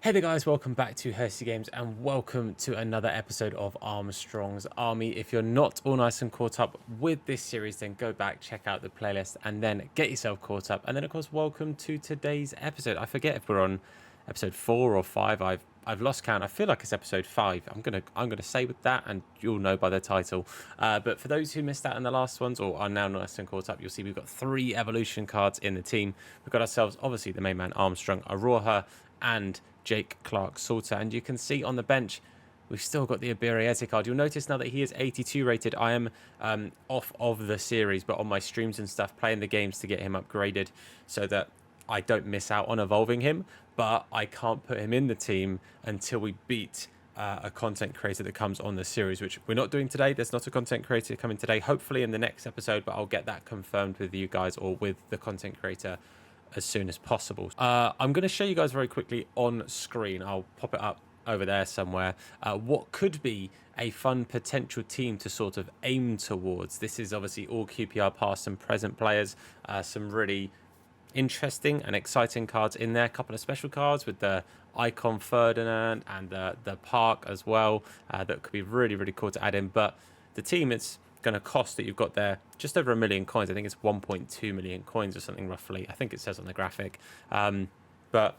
Hey there guys, welcome back to Hersey Games and welcome to another episode of Armstrong's Army. If you're not all nice and caught up with this series, then go back, check out the playlist and then get yourself caught up. And then of course, welcome to today's episode. I forget if we're on episode 4 or 5. I've lost count. I feel like it's episode 5. I'm gonna say with that, and you'll know by the title. But for those who missed out in the last ones or are now nice and caught up, you'll see we've got 3 evolution cards in the team. We've got ourselves obviously the main man Armstrong, Aroha, and Jake Clark Salter, and you can see on the bench we've still got the Abiriete card. You'll notice now that he is 82 rated. I am off of the series, but on my streams and stuff, playing the games to get him upgraded so that I don't miss out on evolving him, but I can't put him in the team until we beat a content creator that comes on the series, which we're not doing today. There's not a content creator coming today, hopefully in the next episode, but I'll get that confirmed with you guys or with the content creator as soon as possible. I'm going to show you guys very quickly on screen. I'll pop it up over there somewhere. What could be a fun potential team to sort of aim towards. This is obviously all QPR past and present players. Some really interesting and exciting cards in there. A couple of special cards with the Icon Ferdinand and the Park as well. That could be really, really cool to add in. But the team, it's going to cost that you've got there just over 1 million coins. I think it's 1.2 million coins or something roughly. I think it says on the graphic. But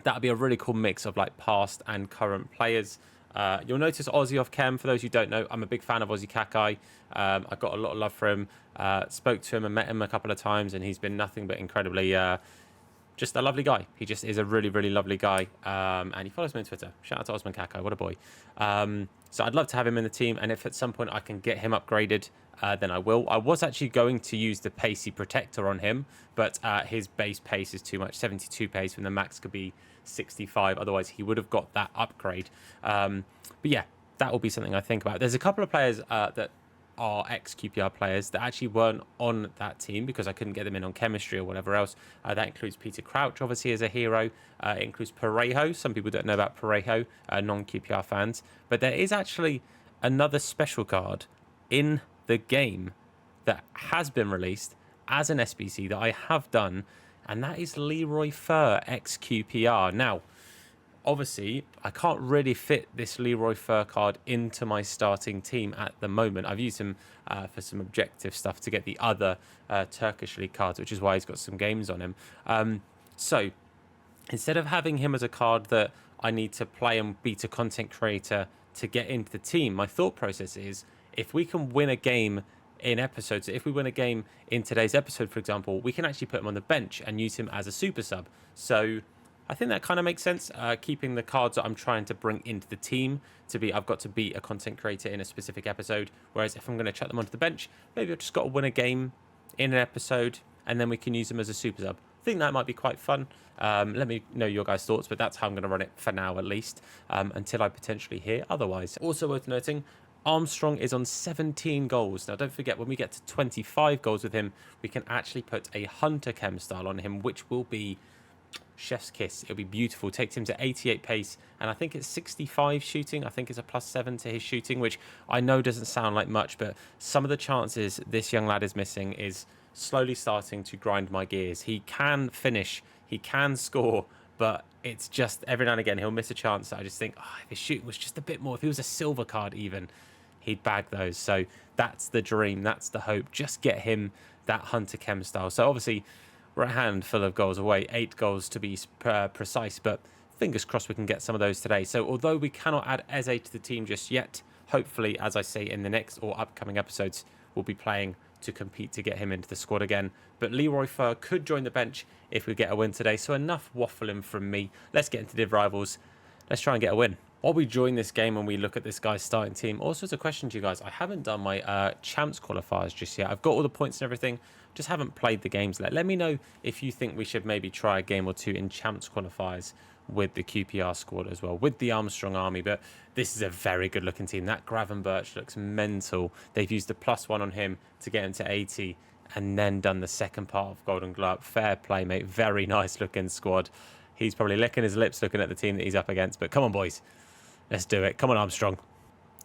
that would be a really cool mix of like past and current players. You'll notice Aussie off chem. For those who don't know, I'm a big fan of Aussie Kakai. I got a lot of love for him. Spoke to him and met him a couple of times, and he's been nothing but incredibly just a lovely guy. He just is a really, really lovely guy. And he follows me on Twitter. Shout out to Osman Kakai. What a boy. So I'd love to have him in the team. And if at some point I can get him upgraded, then I will. I was actually going to use the Pacey Protector on him, but his base pace is too much. 72 pace when the max could be 65. Otherwise, he would have got that upgrade. But yeah, that will be something I think about. There's a couple of players that are ex-QPR players that actually weren't on that team because I couldn't get them in on chemistry or whatever else. That includes Peter Crouch, obviously, as a hero. It includes Parejo. Some people don't know about Parejo, non-QPR fans. But there is actually another special card in the game that has been released as an SBC that I have done, and that is Leroy Fer, ex-QPR. Now, obviously, I can't really fit this Leroy Fer card into my starting team at the moment. I've used him for some objective stuff to get the other Turkish League cards, which is why he's got some games on him. So, instead of having him as a card that I need to play and beat a content creator to get into the team, my thought process is, if we can win a game in episodes, if we win a game in today's episode, for example, we can actually put him on the bench and use him as a super sub. So I think that kind of makes sense, keeping the cards that I'm trying to bring into the team to be, I've got to beat a content creator in a specific episode. Whereas if I'm going to chuck them onto the bench, maybe I've just got to win a game in an episode and then we can use them as a super sub. I think that might be quite fun. Let me know your guys' thoughts, but that's how I'm going to run it for now, at least, until I potentially hear otherwise. Also worth noting, Armstrong is on 17 goals. Now, don't forget, when we get to 25 goals with him, we can actually put a Hunter Chem style on him, which will be chef's kiss. It'll be beautiful. Takes him to 88 pace, and I think it's 65 shooting. I think it's a +7 to his shooting, which I know doesn't sound like much, but some of the chances this young lad is missing is slowly starting to grind my gears. He can finish, he can score, but it's just every now and again he'll miss a chance that I just think, if his shooting was just a bit more, if he was a silver card even, he'd bag those. So that's the dream, that's the hope. Just get him that Hunter Chem style. So obviously we're a handful of goals away, 8 goals to be precise, but fingers crossed we can get some of those today. So although we cannot add Eze to the team just yet, hopefully, as I say, in the next or upcoming episodes, we'll be playing to compete to get him into the squad again. But Leroy Fer could join the bench if we get a win today. So enough waffling from me. Let's get into Div Rivals. Let's try and get a win. While we join this game and we look at this guy's starting team, also as a question to you guys, I haven't done my champs qualifiers just yet. I've got all the points and everything, just haven't played the games yet. Let me know if you think we should maybe try a game or two in champs qualifiers with the QPR squad as well, with the Armstrong army. But this is a very good looking team. That Gravenberch looks mental. They've used the +1 on him to get him to 80 and then done the second part of Golden Glove. Fair play, mate. Very nice looking squad. He's probably licking his lips looking at the team that he's up against. But come on, boys. Let's do it. Come on, Armstrong.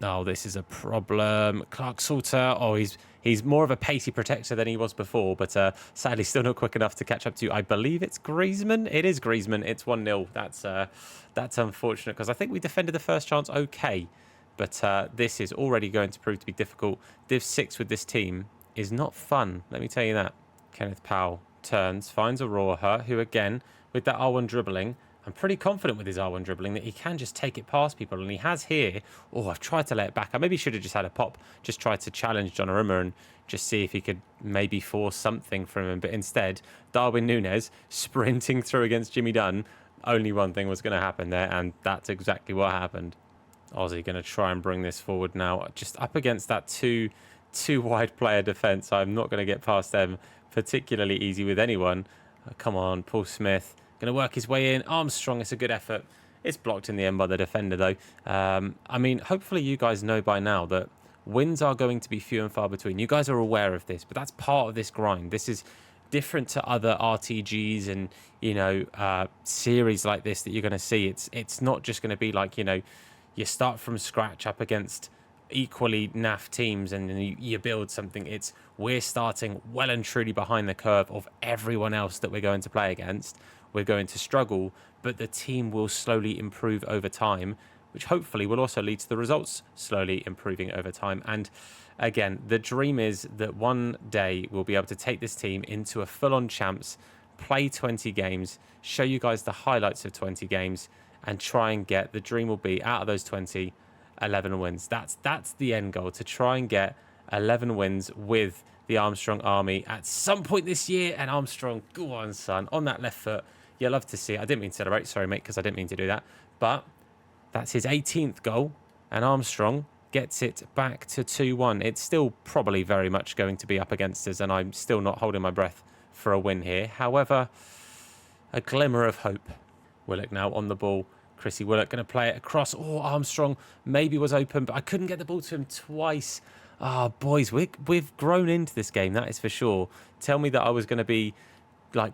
Oh, this is a problem. Clark Salter. Oh, he's more of a pacey protector than he was before, but sadly still not quick enough to catch up to. I believe it's Griezmann. It is Griezmann. It's 1-0. That's unfortunate because I think we defended the first chance okay, but this is already going to prove to be difficult. Div 6 with this team is not fun. Let me tell you that. Kenneth Powell turns, finds Aurora, who again with that R1 dribbling. I'm pretty confident with his R1 dribbling that he can just take it past people, and he has here. Oh, I've tried to let it back. I maybe should have just had a pop, just tried to challenge Donnarumma and just see if he could maybe force something from him. But instead, Darwin Núñez sprinting through against Jimmy Dunn. Only one thing was going to happen there, and that's exactly what happened. Aussie going to try and bring this forward now, just up against that two wide player defence. I'm not going to get past them particularly easy with anyone. Come on, Paul Smith. Going to work his way in. Armstrong, it's a good effort. It's blocked in the end by the defender, though. I mean, hopefully you guys know by now that wins are going to be few and far between. You guys are aware of this, but that's part of this grind. This is different to other RTGs and, series like this that you're going to see. It's not just going to be like, you start from scratch up against equally naff teams and you build something. We're starting well and truly behind the curve of everyone else that we're going to play against. We're going to struggle, but the team will slowly improve over time, which hopefully will also lead to the results slowly improving over time. And again, the dream is that one day we'll be able to take this team into a full-on champs, play 20 games, show you guys the highlights of 20 games, and try and get, the dream will be out of those 20, 11 wins. That's the end goal, to try and get 11 wins with the Armstrong Army at some point this year. And Armstrong, go on, son, on that left foot. You love to see it. I didn't mean to celebrate. Sorry, mate, because I didn't mean to do that. But that's his 18th goal. And Armstrong gets it back to 2-1. It's still probably very much going to be up against us, and I'm still not holding my breath for a win here. However, a glimmer of hope. Willock now on the ball. Chrissy Willock going to play it across. Oh, Armstrong maybe was open, but I couldn't get the ball to him twice. Boys, we've grown into this game, that is for sure. Tell me that I was going to be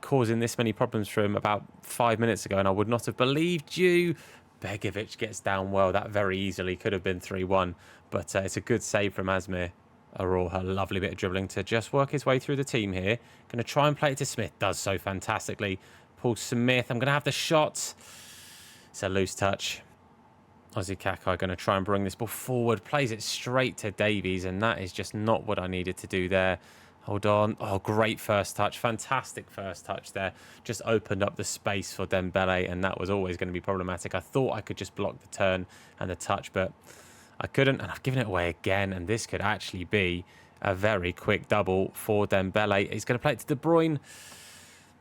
causing this many problems for him about 5 minutes ago, and I would not have believed you. Begovic gets down well. That very easily could have been 3-1, but it's a good save from Asmir. Aroha, lovely bit of dribbling to just work his way through the team here. Going to try and play it to Smith. Does so fantastically. Paul Smith, I'm going to have the shot. It's a loose touch. Ozzy Kakai going to try and bring this ball forward. Plays it straight to Davies, and that is just not what I needed to do there. Hold on. Oh, great first touch. Fantastic first touch there. Just opened up the space for Dembele, and that was always going to be problematic. I thought I could just block the turn and the touch, but I couldn't, and I've given it away again, and this could actually be a very quick double for Dembele. He's going to play it to De Bruyne.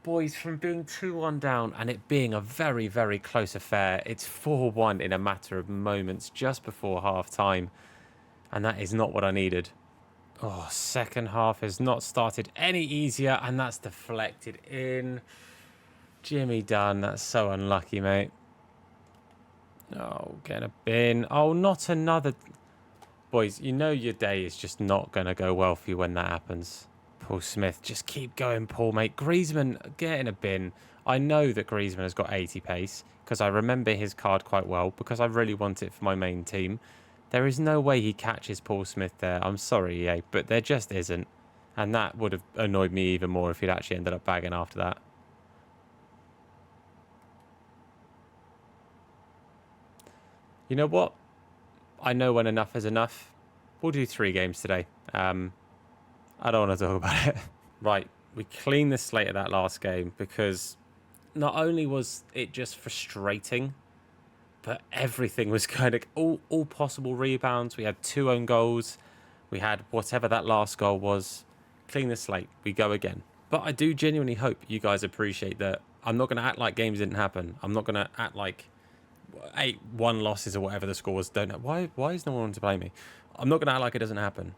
Boys, from being 2-1 down and it being a very, very close affair, it's 4-1 in a matter of moments just before half-time, and that is not what I needed. Oh, second half has not started any easier, and that's deflected in. Jimmy Dunn, that's so unlucky, mate. Oh, get a bin. Oh, not another. Boys, you know your day is just not going to go well for you when that happens. Paul Smith, just keep going, Paul, mate. Griezmann, get in a bin. I know that Griezmann has got 80 pace because I remember his card quite well because I really want it for my main team. There is no way he catches Paul Smith there. I'm sorry, EA, but there just isn't. And that would have annoyed me even more if he'd actually ended up bagging after that. You know what? I know when enough is enough. We'll do 3 games today. I don't want to talk about it. Right, we cleaned the slate of that last game because not only was it just frustrating, but everything was kind of all possible rebounds. We had 2 own goals. We had whatever that last goal was. Clean the slate. We go again. But I do genuinely hope you guys appreciate that. I'm not going to act like games didn't happen. I'm not going to act like 8-1 losses or whatever the score was. Don't know. Why is no one to blame me? I'm not going to act like it doesn't happen.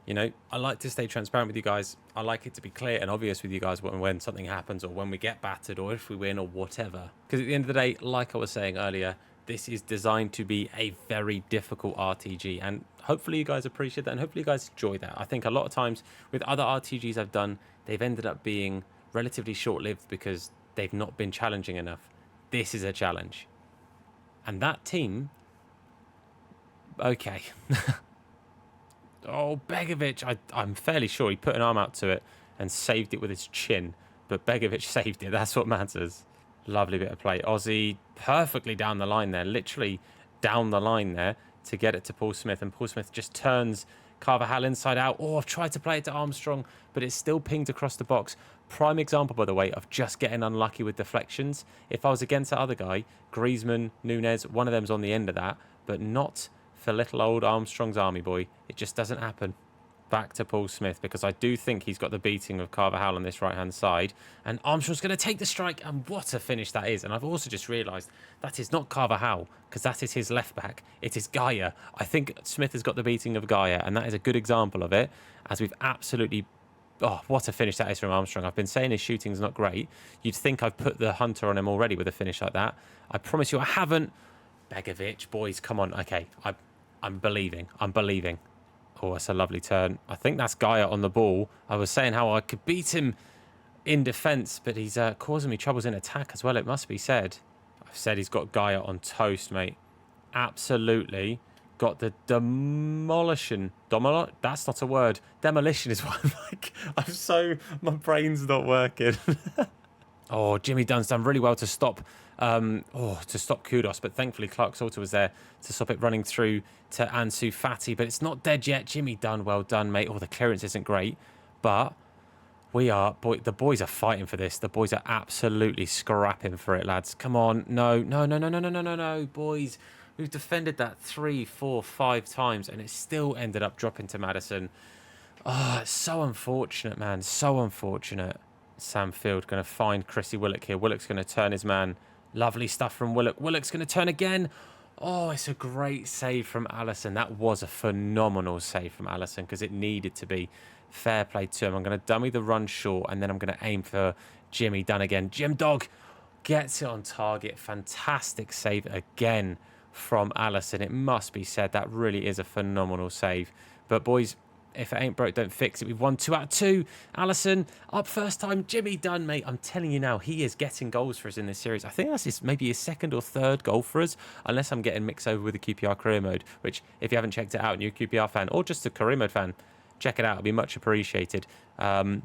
I like to stay transparent with you guys. I like it to be clear and obvious with you guys when something happens or when we get battered or if we win or whatever. Because at the end of the day, like I was saying earlier, this is designed to be a very difficult RTG, and hopefully you guys appreciate that and hopefully you guys enjoy that. I think a lot of times with other RTGs I've done, they've ended up being relatively short-lived because they've not been challenging enough. This is a challenge. And that team, okay. Oh, Begovic. I'm fairly sure he put an arm out to it and saved it with his chin. But Begovic saved it. That's what matters. Lovely bit of play. Ozzy perfectly down the line there. Literally down the line there to get it to Paul Smith. And Paul Smith just turns Carvajal inside out. Oh, I've tried to play it to Armstrong, but it's still pinged across the box. Prime example, by the way, of just getting unlucky with deflections. If I was against that other guy, Griezmann, Nunez, one of them's on the end of that, but not for little old Armstrong's army boy. It just doesn't happen. Back to Paul Smith, because I do think he's got the beating of Carvajal on this right-hand side. And Armstrong's going to take the strike, and what a finish that is. And I've also just realised that is not Carvajal, because that is his left-back. It is Gaia. I think Smith has got the beating of Gaia, and that is a good example of it, as we've absolutely... Oh, what a finish that is from Armstrong. I've been saying his shooting's not great. You'd think I've put the Hunter on him already with a finish like that. I promise you I haven't. Begovic, boys, come on. Okay, I'm believing. Oh, that's a lovely turn. I think that's Gaia on the ball. I was saying how I could beat him in defence, but he's causing me troubles in attack as well, it must be said. I've said he's got Gaia on toast, mate. Absolutely. Got the demolition. That's not a word. Demolition is what I'm like. My brain's not working. Oh, Jimmy Dunn's done really well to stop Kudus, but thankfully Clark Salter was there to stop it running through to Ansu Fati, but it's not dead yet. Jimmy Dunn, well done, mate. Oh, the clearance isn't great, but the boys are fighting for this. The boys are absolutely scrapping for it, lads. Come on. No, boys. We've defended that 3, 4, 5 times, and it still ended up dropping to Maddison. Oh, it's so unfortunate, man. So unfortunate. Sam Field going to find Chrissy Willock here. Willock's going to turn his man. Lovely stuff from Willock. Willock's going to turn again. Oh, it's a great save from Alisson. That was a phenomenal save from Alisson because it needed to be. Fair play to him. I'm going to dummy the run short, and then I'm going to aim for Jimmy Dunn again. Jim Dog gets it on target. Fantastic save again from Alisson. It must be said that really is a phenomenal save. But boys, if it ain't broke, don't fix it. We've won 2 out of 2. Alisson up first time. Jimmy Dunn, mate. I'm telling you now, he is getting goals for us in this series. I think that's maybe his 2nd or 3rd goal for us, unless I'm getting mixed over with the QPR career mode, which if you haven't checked it out and you're a QPR fan or just a career mode fan, check it out. It'll be much appreciated. But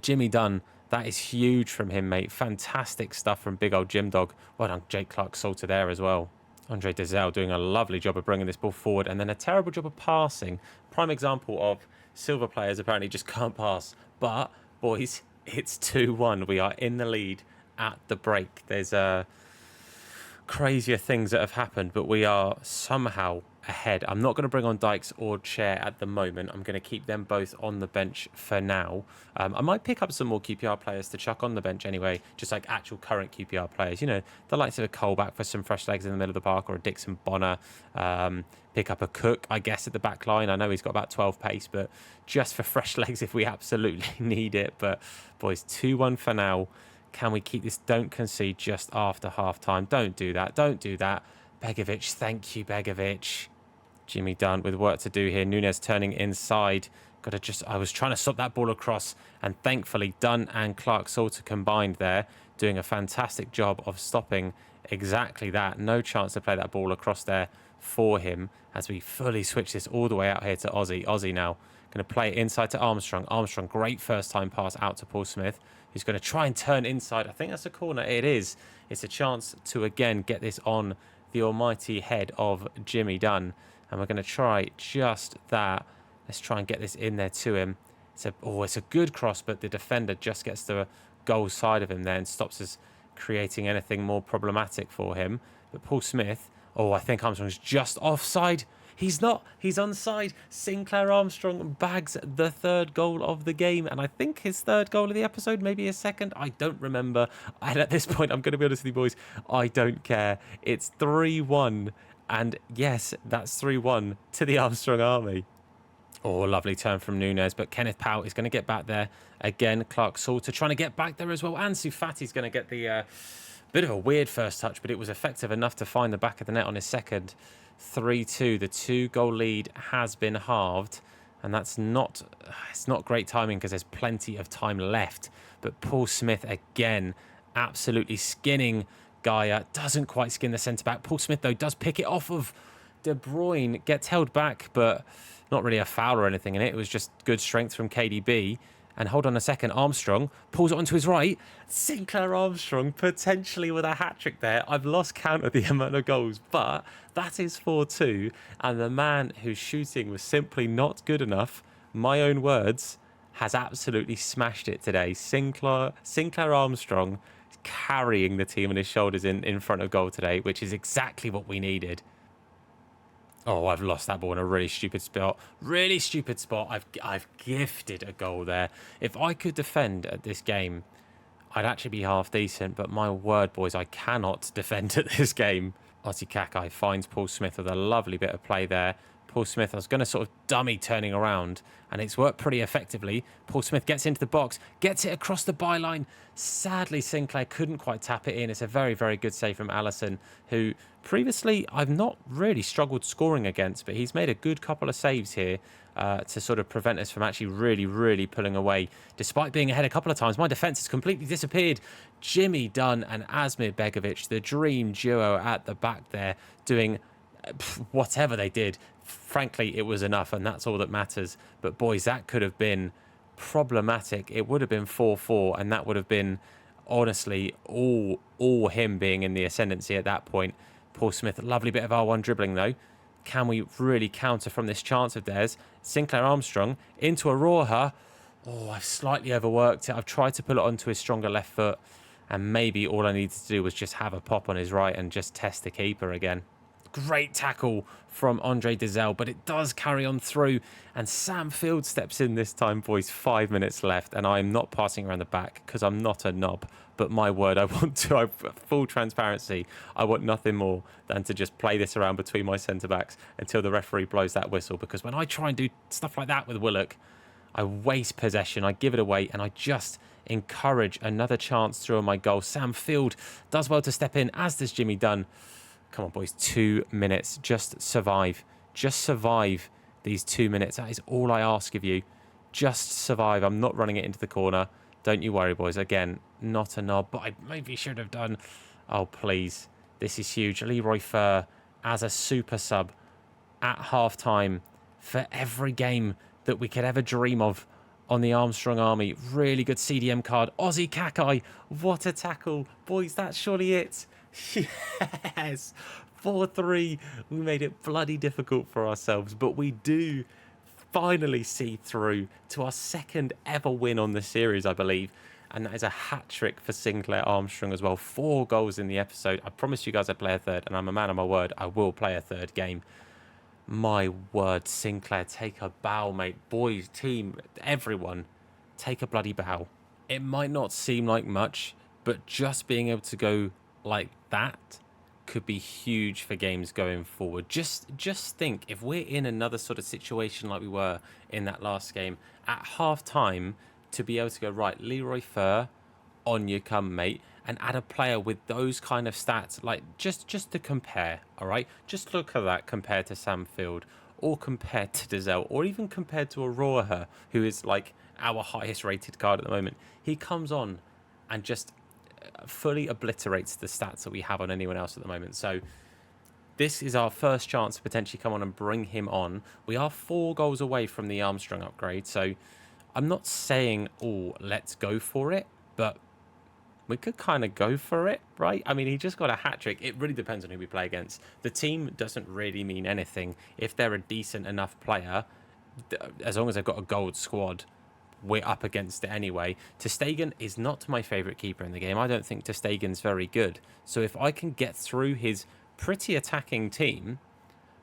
Jimmy Dunn, that is huge from him, mate. Fantastic stuff from big old Jim Dog. Well done, Jake Clark-Salter there as well. Andre Dezel doing a lovely job of bringing this ball forward and then a terrible job of passing. Prime example of Silver players apparently just can't pass. But, boys, it's 2-1. We are in the lead at the break. There's crazier things that have happened, but we are somehow ahead. I'm not going to bring on Dykes or Chair at the moment. I'm going to keep them both on the bench for now. I might pick up some more QPR players to chuck on the bench anyway, just like actual current QPR players. You know, the likes of a Colback for some fresh legs in the middle of the park, or a Dixon Bonner. Pick up a Cook, I guess, at the back line. I know he's got about 12 pace, but just for fresh legs if we absolutely need it. But, boys, 2-1 for now. Can we keep this? Don't concede just after half-time. Don't do that. Begovic, thank you, Begovic. Jimmy Dunn with work to do here. Nunez turning inside. I was trying to stop that ball across, and thankfully Dunn and Clark-Salter combined there, doing a fantastic job of stopping exactly that. No chance to play that ball across there for him as we fully switch this all the way out here to Ozzy. Ozzy now going to play it inside to Armstrong. Armstrong, great first time pass out to Paul Smith, who's going to try and turn inside. I think that's a corner. It is. It's a chance to again get this on the almighty head of Jimmy Dunn. And we're going to try just that. Let's try and get this in there to him. It's a good cross, but the defender just gets the goal side of him there and stops us creating anything more problematic for him. But Paul Smith, I think Armstrong's just offside. He's not. He's onside. Sinclair Armstrong bags the 3rd goal of the game. And I think his 3rd goal of the episode, maybe his 2nd. I don't remember. And at this point, I'm going to be honest with you boys, I don't care. It's 3-1. And yes, that's 3-1 to the Armstrong army. Oh, lovely turn from Nunez. But Kenneth Powell is going to get back there. Again, Clark-Salter trying to get back there as well. Ansu Fati's going to get the bit of a weird first touch, but it was effective enough to find the back of the net on his 2nd. 3-2. The 2-goal lead has been halved. And it's not great timing because there's plenty of time left. But Paul Smith again, absolutely skinning Gaia. Doesn't quite skin the centre-back. Paul Smith, though, does pick it off of De Bruyne gets held back, but not really a foul or anything in it. It was just good strength from KDB. And hold on a second, Armstrong pulls it onto his right. Sinclair Armstrong potentially with a hat-trick there. I've lost count of the amount of goals, but that is 4-2. And the man whose shooting was simply not good enough, my own words, has absolutely smashed it today. Sinclair Armstrong carrying the team on his shoulders in front of goal today, which is exactly what we needed. Oh, I've lost that ball in a really stupid spot. Really stupid spot. I've gifted a goal there. If I could defend at this game, I'd actually be half decent. But my word, boys, I cannot defend at this game. Ozzy Kakai finds Paul Smith with a lovely bit of play there. Paul Smith, I was going to sort of dummy turning around, and it's worked pretty effectively. Paul Smith gets into the box, gets it across the byline. Sadly, Sinclair couldn't quite tap it in. It's a very, very good save from Alisson, who previously I've not really struggled scoring against, but he's made a good couple of saves here to sort of prevent us from actually really, really pulling away. Despite being ahead a couple of times, my defence has completely disappeared. Jimmy Dunn and Asmir Begovic, the dream duo at the back there, doing whatever they did. Frankly, it was enough, and that's all that matters. But boys, that could have been problematic. It would have been 4-4, and that would have been honestly all him being in the ascendancy at that point. Paul Smith, lovely bit of R1 dribbling though. Can we really counter from this chance of theirs? Sinclair Armstrong into Aroha. Oh, I've slightly overworked it. I've tried to pull it onto his stronger left foot, and maybe all I needed to do was just have a pop on his right and just test the keeper again. Great tackle from Andre Dizel, but it does carry on through, and Sam Field steps in this time, boys. 5 minutes left, and I'm not passing around the back because I'm not a knob, but my word, full transparency, I want nothing more than to just play this around between my centre-backs until the referee blows that whistle, because when I try and do stuff like that with Willock, I waste possession, I give it away, and I just encourage another chance through on my goal. Sam Field does well to step in, as does Jimmy Dunn. Come on, boys, 2 minutes. Just survive. Just survive these 2 minutes. That is all I ask of you. Just survive. I'm not running it into the corner. Don't you worry, boys. Again, not a knob, but I maybe should have done. Oh, please. This is huge. Leroy Fer as a super sub at half-time for every game that we could ever dream of on the Armstrong Army. Really good CDM card. Ozzy Kakai. What a tackle. Boys, that's surely it. Yes, 4-3. We made it bloody difficult for ourselves, but we do finally see through to our second ever win on the series, I believe, and that is a hat-trick for Sinclair Armstrong as well. 4 goals in the episode. I promised you guys I'd play a third, and I'm a man of my word. I will play a third game. My word, Sinclair, take a bow, mate. Boys, team, everyone, take a bloody bow. It might not seem like much, but just being able to go like that could be huge for games going forward. Just think, if we're in another sort of situation like we were in that last game, at half-time, to be able to go, right, Leroy Fer, on you come, mate, and add a player with those kind of stats, like, just to compare, all right? Just look at that compared to Sam Field, or compared to Dizel, or even compared to Aroha, who is, like, our highest-rated card at the moment. He comes on and just fully obliterates the stats that we have on anyone else at the moment. So this is our first chance to potentially come on and bring him on. We are 4 goals away from the Armstrong upgrade, so I'm not saying, oh, let's go for it, but we could kind of go for it, right? I mean, he just got a hat-trick. It really depends on who we play against. The team doesn't really mean anything. If they're a decent enough player, as long as they've got a gold squad, we're up against it anyway. Ter Stegen is not my favourite keeper in the game. I don't think Ter Stegen's very good. So if I can get through his pretty attacking team,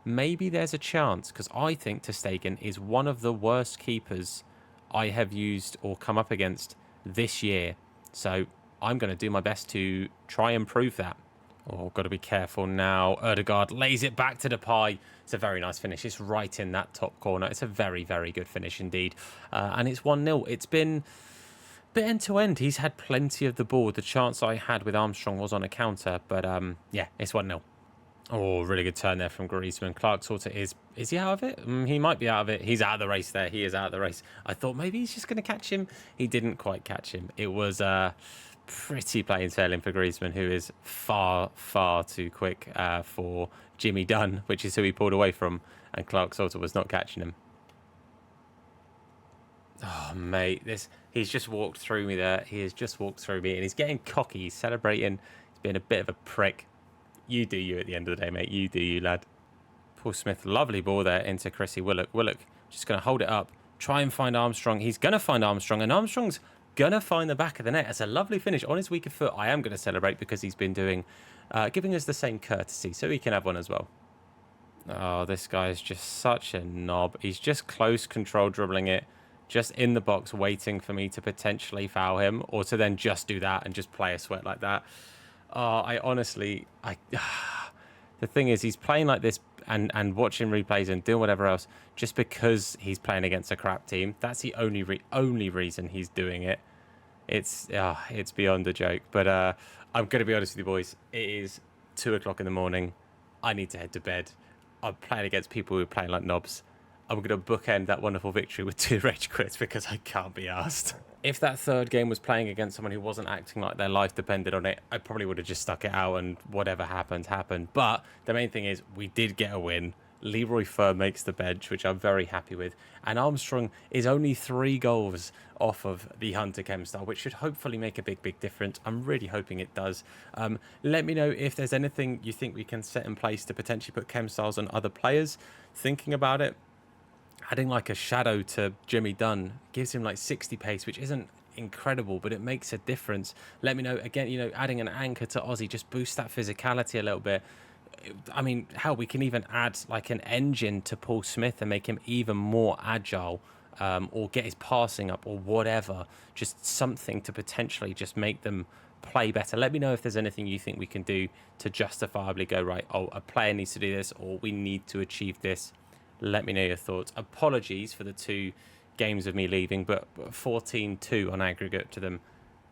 maybe there's a chance, because I think Ter Stegen is one of the worst keepers I have used or come up against this year. So I'm going to do my best to try and prove that. Oh, got to be careful now. Ødegaard lays it back to Depay. It's a very nice finish. It's right in that top corner. It's a very, very good finish indeed. And it's 1-0. It's been a bit end-to-end. He's had plenty of the ball. The chance I had with Armstrong was on a counter. But, yeah, it's 1-0. Oh, really good turn there from Griezmann. Clark Sauter is he out of it? He might be out of it. He's out of the race there. He is out of the race. I thought maybe he's just going to catch him. He didn't quite catch him. It was pretty plain sailing for Griezmann, who is far, far too quick for Jimmy Dunn, which is who he pulled away from, and Clark Salter was not catching him. Oh, mate, he's just walked through me there. He has just walked through me, and he's getting cocky. He's celebrating. He's being a bit of a prick. You do you at the end of the day, mate. You do you, lad. Paul Smith, lovely ball there into Chrissy Willock. Willock just going to hold it up, try and find Armstrong. He's going to find Armstrong, and Armstrong's going to find the back of the net. It's a lovely finish on his weaker foot. I am going to celebrate because he's been giving us the same courtesy, so he can have one as well. Oh, this guy is just such a knob. He's just close control dribbling it, just in the box waiting for me to potentially foul him, or to then just do that and just play a sweat like that. Oh, the thing is, he's playing like this and watching replays and doing whatever else just because he's playing against a crap team. That's the only reason he's doing it. It's beyond a joke. But I'm going to be honest with you, boys. It is 2 o'clock in the morning. I need to head to bed. I'm playing against people who are playing like knobs. I'm going to bookend that wonderful victory with 2 rage quits because I can't be asked. If that third game was playing against someone who wasn't acting like their life depended on it, I probably would have just stuck it out and whatever happened, happened. But the main thing is we did get a win. Leroy Fer makes the bench, which I'm very happy with. And Armstrong is only 3 goals off of the Hunter Chem style, which should hopefully make a big difference. I'm really hoping it does. Let me know if there's anything you think we can set in place to potentially put Chem styles on other players. Thinking about it, adding like a shadow to Jimmy Dunn gives him like 60 pace, which isn't incredible, but it makes a difference. Let me know. Again, adding an anchor to Ozzy just boosts that physicality a little bit. I mean, hell, we can even add like an engine to Paul Smith and make him even more agile, or get his passing up or whatever. Just something to potentially just make them play better. Let me know if there's anything you think we can do to justifiably go, right, oh, a player needs to do this, or we need to achieve this. Let me know your thoughts. Apologies for the 2 games of me leaving, but 14-2 on aggregate to them.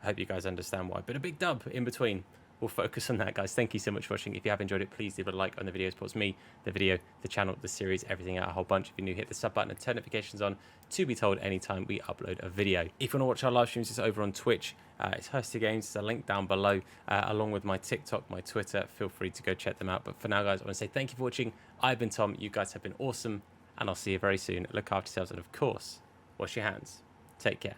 I hope you guys understand why. But a big dub in between. We'll focus on that, guys. Thank you so much for watching. If you have enjoyed it, please leave a like on the video. It supports me, the video, the channel, the series, everything out, a whole bunch. If you're new, hit the sub button and turn notifications on to be told anytime we upload a video. If you want to watch our live streams, it's over on Twitch. It's Hursty Games. There's a link down below, along with my TikTok, my Twitter. Feel free to go check them out. But for now, guys, I want to say thank you for watching. I've been Tom. You guys have been awesome. And I'll see you very soon. Look after yourselves. And of course, wash your hands. Take care.